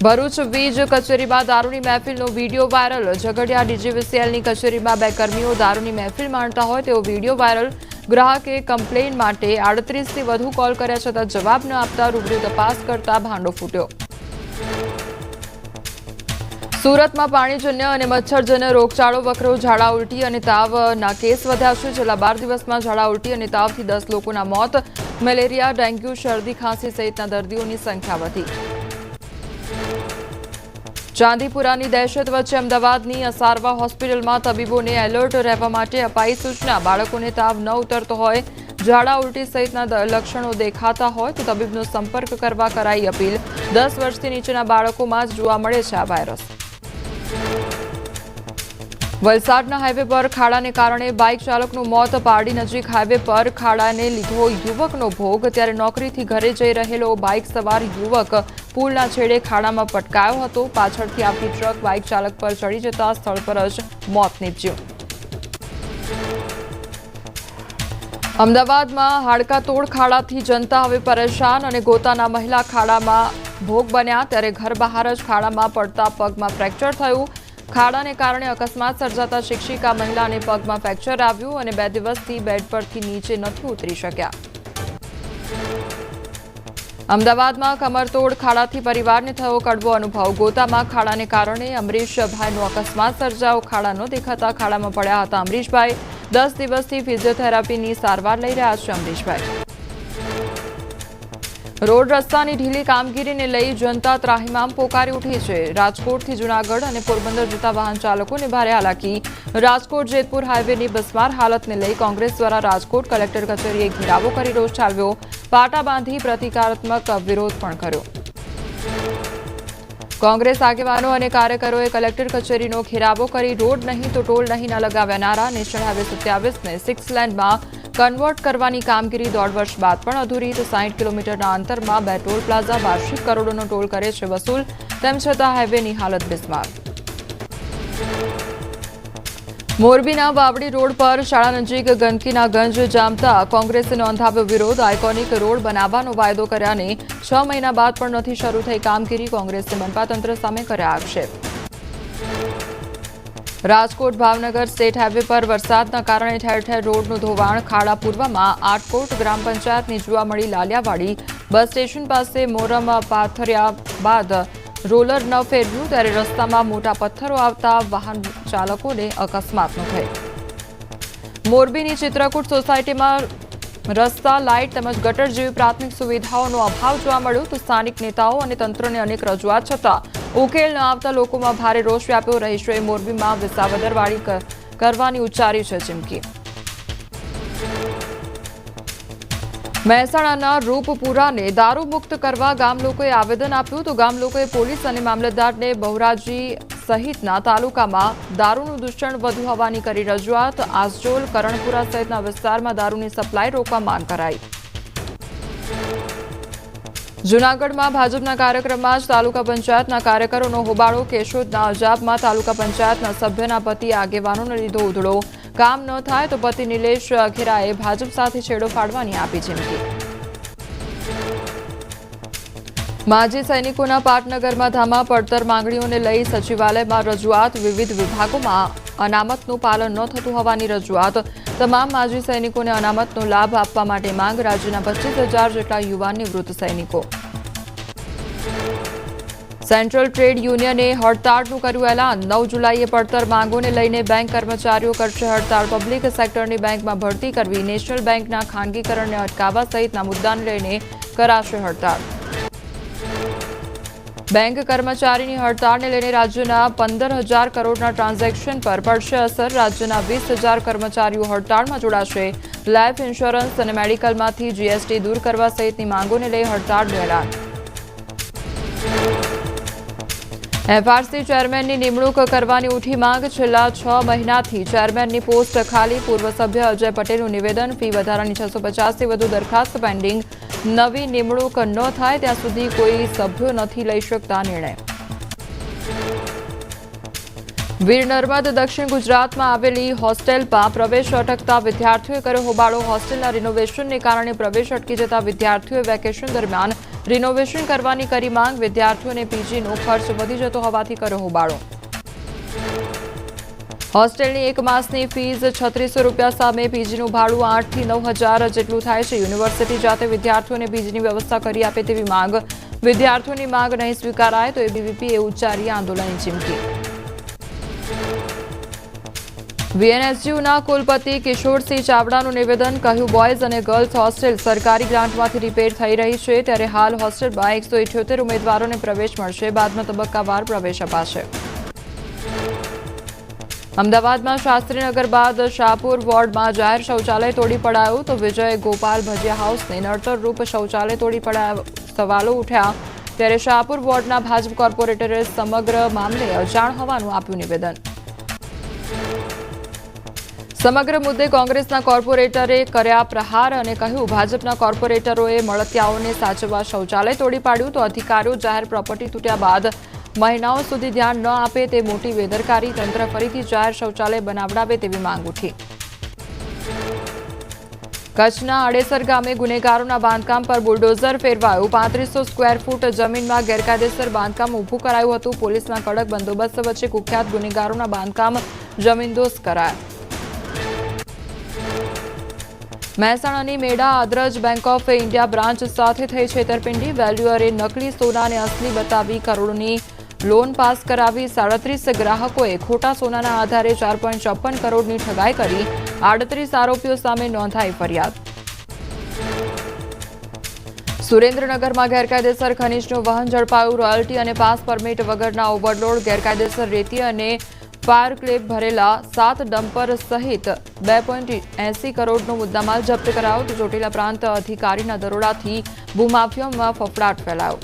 ભરૂચ વીજ કચેરીમાં દારૂની મહેફિલનો વિડીયો વાયરલ। ઝઘડિયા ડીજીવીસીએલની કચેરીમાં બે કર્મીઓ દારૂની મહેફિલ માણતા હોય તેવો વિડીયો વાયરલ। ગ્રાહકે કમ્પ્લેન માટે 38થી વધુ કોલ કર્યા છતાં જવાબ ન આપતા રૂબરૂ તપાસ કરતા ભાંડો ફૂટ્યો। સુરતમાં પાણીજન્ય અને મચ્છરજન્ય રોગચાળો વકરો। ઝાડા ઉલટી અને તાવના કેસ વધ્યા છે। છેલ્લા 12 દિવસમાં ઝાડા ઉલટી અને તાવથી 10 લોકોના મોત। મેલેરિયા, ડેન્ગ્યુ, શરદી, ખાંસી સહિતના દર્દીઓની સંખ્યા વધી। ચાંદીપુરાની દહેશત વચ્ચે અમદાવાદની અસારવા હોસ્પિટલમાં તબીબોને એલર્ટ રહેવા માટે અપાઈ સૂચના। બાળકોને તાવ ન ઉતરતો હોય, ઝાડા ઉલટી સહિતના લક્ષણો દેખાતા હોય તો તબીબનો સંપર્ક કરવા કરાઈ અપીલ। 10 વર્ષથી નીચેના બાળકોમાં જ જોવા મળે છે આ વાયરસ। વલસાડના હાઈવે પર ખાડાને કારણે બાઇક ચાલકનું મોત। પારડી નજીક હાઈવે પર ખાડાને લીધો યુવકનો ભોગ। ત્યારે નોકરીથી ઘરે જઈ રહેલો બાઇક સવાર યુવક પુલના છેડે ખાડામાં પટકાયો હતો। પાછળથી આવતી ટ્રક બાઇક ચાલક પર ચડી જતા સ્થળ પર જ મોત નીપજ્યું। અમદાવાદમાં હાડકા તોડ ખાડાથી જનતા હવે પરેશાન અને ગોતાના મહિલા ખાડામાં ભોગ બન્યા। ત્યારે ઘર બહાર જ ખાડામાં પડતા પગમાં ફ્રેક્ચર થયું। ખાડાને કારણે અકસ્માત સર્જાતા શિક્ષિકા મહિલાને પગમાં ફ્રેક્ચર આવ્યું અને 2 દિવસથી બેડ પરથી નીચે નથી ઉતરી શક્યા। અમદાવાદમાં કમરતોડ ખાડાથી પરિવારને થયો કડવો અનુભવ। ગોતામાં ખાડાને કારણે અમરીશભાઈનો અકસ્માત સર્જાયો। ખાડા ન દેખાતા ખાડામાં પડ્યા હતા અમરીશભાઈ। 10 દિવસથી ફિઝિયોથેરાપીની સારવાર લઈ રહ્યા છે અમરીશભાઈ। રોડ રસ્તાની ઢીલી કામગીરીને લઈ જનતા ત્રાહિમામ પોકારી ઉઠી છે। રાજકોટથી જૂનાગઢ અને પોરબંદર જતા વાહન ચાલકોને ભારે હાલાકી। રાજકોટ જેતપુર હાઈવેની બિસ્માર હાલતને લઈ કોંગ્રેસ દ્વારા રાજકોટ કલેક્ટર કચેરીએ ઘેરાવો કરી રોષ ઠાલવ્યો। પાટા બાંધી પ્રતિકારાત્મક વિરોધ પણ કર્યો। કોંગ્રેસ આગેવાનો અને કાર્યકરોએ કલેક્ટર કચેરીનો ઘેરાવો કરી રોડ નહીં તો ટોલ નહીં ન લગાવ્યા નારા। નેશનલ હાઈવે 27ને 6 લેનમાં કન્વર્ટ કરવાની કામગીરી 1.5 વર્ષ બાદ પણ અધૂરી। તો 60 કિલોમીટરના અંતરમાં 2 ટોલ પ્લાઝા વાર્ષિક કરોડોનો ટોલ કરે છે વસૂલ। તેમ છતાં હાઈવેની હાલત બિસ્માર। મોરબીના વાવડી રોડ પર શાળા નજીક ગંદકીના ગંજ જામતા કોંગ્રેસે નોંધાવ્યો વિરોધ। આઇકોનિક રોડ બનાવવાનો વાયદો કર્યાને 6 મહિના બાદ પણ નથી શરૂ થઈ કામગીરી। કોંગ્રેસે મનપા તંત્ર સામે કર્યા આક્ષેપ। રાજકોટ ભાવનગર સ્ટેટ હાઈવે પર વરસાદના કારણે ઠેર ઠેર રોડનું ધોવાણ। ખાડા પૂર્વમાં આટકોટ ગ્રામ પંચાયતની જોવા મળી લાલિયાવાડી। બસ સ્ટેશન પાસે મોરમ પાથર્યા બાદ રોલર ન ફેરવ્યું ત્યારે રસ્તામાં મોટા પથ્થરો આવતા વાહન ચાલકોને અકસ્માતનો ભય। મોરબીની ચિત્રકૂટ સોસાયટીમાં રસ્તા, લાઇટ તેમજ ગટર જેવી પ્રાથમિક સુવિધાઓનો અભાવ જોવા મળ્યો। તો સ્થાનિક નેતાઓ અને તંત્રને અનેક રજૂઆત છતાં ઉકેલ ન આવતા લોકોમાં ભારે રોષ વ્યાપ્યો। રહીશોએ મોરબીમાં વિસાવદરવાળી કરવાની ઉચ્ચારી છે ચીમકી। મહેસાણાના રૂપપુરાને દારૂ મુક્ત કરવા ગામ લોકોએ આવેદન આપ્યું। તો ગામ લોકોએ પોલીસ અને મામલતદારને બહુરાજી સહિતના તાલુકામાં દારૂનું દૂષણ વધુ હોવાની કરી રજૂઆત। આસજોલ, કરણપુરા સહિતના વિસ્તારમાં દારૂની સપ્લાય રોકવા માંગ કરાઈ। જૂનાગઢમાં ભાજપના કાર્યક્રમમાં જ તાલુકા પંચાયતના કાર્યકરોનો હોબાળો। કેશોદના અજાબમાં તાલુકા પંચાયતના સભ્યના પતિ આગેવાનોને લીધો ઉધડો। કામ ન થાય તો પતિ નિલેશ અઘેરાએ ભાજપ સાથે છેડો ફાડવાની આપી ચીમકી। માજી સૈનિકોના પાટનગરમાં ધામા પડતર માંગણીઓને લઈ સચિવાલયમાં રજૂઆત। વિવિધ વિભાગોમાં અનામતનું પાલન ન થતું હોવાની રજૂઆત। તમામ માજી સૈનિકોને અનામતનો લાભ આપવા માટે માંગ। રાજ્યના 25,000 જેટલા યુવાન નિવૃત્ત સૈનિકો। સેન્ટ્રલ ટ્રેડ યુનિયને હડતાળનું કર્યું એલાન। 9 જુલાઈએ પડતર માંગોને લઈને બેંક કર્મચારીઓ કરશે હડતાળ। પબ્લિક સેક્ટરની બેંકમાં ભરતી કરવી, નેશનલ બેંકના ખાનગીકરણને અટકાવવા સહિતના મુદ્દાને લઈને કરાશે હડતાળ। બેંક કર્મચારીની હડતાળને લઈને રાજ્યના 15,000 કરોડના ટ્રાન્ઝેક્શન પર પડશે અસર। રાજ્યના 20,000 કર્મચારીઓ હડતાળમાં જોડાશે। લાઈફ ઇન્સ્યોરન્સ અને મેડિકલમાંથી જીએસટી દૂર કરવા સહિતની માંગોને લઈ હડતાળનું એલાન। એફઆરસી ચેરમેનની નિમણૂક કરવાની ઉઠી માંગ। છેલ્લા 6 મહિનાથી ચેરમેનની પોસ્ટ ખાલી। પૂર્વ સભ્ય અજય પટેલનું નિવેદન। ફી વધારાની 650થી વધુ દરખાસ્ત પેન્ડિંગ। નવી નિમણૂક ન થાય ત્યાં સુધી કોઈ સભ્યો નથી લઈ શકતા નિર્ણય। વીર નર્મદ દક્ષિણ ગુજરાતમાં આવેલી હોસ્ટેલમાં પ્રવેશ અટકતા વિદ્યાર્થીઓએ કર્યો હોબાળો। હોસ્ટેલના રિનોવેશનને કારણે પ્રવેશ અટકી જતા વિદ્યાર્થીઓએ વેકેશન દરમિયાન રિનોવેશન કરવાની કરી માંગ, વિદ્યાર્થીઓને પીજીનો ખર્ચ વધી જતો હોવાથી કર્યો હોબાળો. હોસ્ટેલની એક માસની ફીસ 3600 રૂપિયા સામે પીજીનું ભાડું 8 થી 9000 જેટલું થાય છે. યુનિવર્સિટી જાતે વિદ્યાર્થીઓને પીજીની વ્યવસ્થા કરી આપે તેવી માંગ. વિદ્યાર્થીઓની માંગ નહીં સ્વીકારાય તો એબીવીપીએ ઉચ્ચારી આંદોલનની ચીમકી. વીએનએસયુના કુલપતિ કિશોરસિંહ ચાવડાનું નિવેદન, કહ્યું બોયઝ અને ગર્લ્સ હોસ્ટેલ સરકારી ગ્રાન્ટમાંથી રિપેર થઈ રહી છે, ત્યારે હાલ હોસ્ટેલમાં 178 ઉમેદવારોને પ્રવેશ મળશે. બાદમાં તબક્કાવાર પ્રવેશ અપાશે. અમદાવાદમાં શાસ્ત્રીનગર બાદ શાહપુર વોર્ડમાં જાહેર શૌચાલય તોડી પડાયું તો વિજય ગોપાલ ભજીયા હાઉસને નડતરરૂપ શૌચાલય તોડી પડાયા. સવાલો ઉઠ્યા ત્યારે શાહપુર વોર્ડના ભાજપ કોર્પોરેટરે સમગ્ર મામલે અજાણ હોવાનું આપ્યું નિવેદન. સમગ્ર મુદ્દે કોંગ્રેસના કોર્પોરેટરે કર્યા પ્રહાર અને કહ્યું, ભાજપના કોર્પોરેટરોએ મળતિયાઓને સાચવવા શૌચાલય તોડી પાડ્યું તો અધિકારીઓ જાહેર પ્રોપર્ટી તૂટ્યા બાદ મહિનાઓ સુધી ધ્યાન ન આપે તે મોટી બેદરકારી. તંત્ર ફરીથી જાહેર શૌચાલય બનાવડાવે તેવી માંગ ઉઠી. કચ્છના અડેસર ગામે ગુનેગારોના બાંધકામ પર બુલડોઝર ફેરવાયું. 3500 સ્ક્વેર ફૂટ જમીનમાં ગેરકાયદેસર બાંધકામ ઊભું કરાયું હતું. પોલીસના કડક બંદોબસ્ત વચ્ચે કુખ્યાત ગુનેગારોના બાંધકામ જમીનદોસ્ત કરાયા. મહેસાણાની Meda Adraj bank of India branch સાથે થઈ છેતરપિંડી. વેલ્યુઅરે નકલી સોનાને અસલી બતાવી કરોડોની લોન પાસ કરાવી. 37 ગ્રાહકોએ ખોટા સોનાના આધારે 4.54 કરોડની ઠગાઈ કરી. 38 આરોપીઓ સામે નોંધાઈ ફરિયાદ. સુરેન્દ્રનગરમાં ગેરકાયદેસર ખનીજનું વહન ઝડપાયું. રોયલ્ટી અને પાસ પરમિટ વગરના ઓવરલોડ, ગેરકાયદેસર રેતી અને ફાયર ક્લેપ ભરેલા 7 ડમ્પર સહિત 2.80 કરોડનો મુદ્દામાલ જપ્ત કરાયો. તો ચોટીલા પ્રાંત અધિકારીના દરોડાથી ભૂમાફિયામાં ફફડાટ ફેલાયો.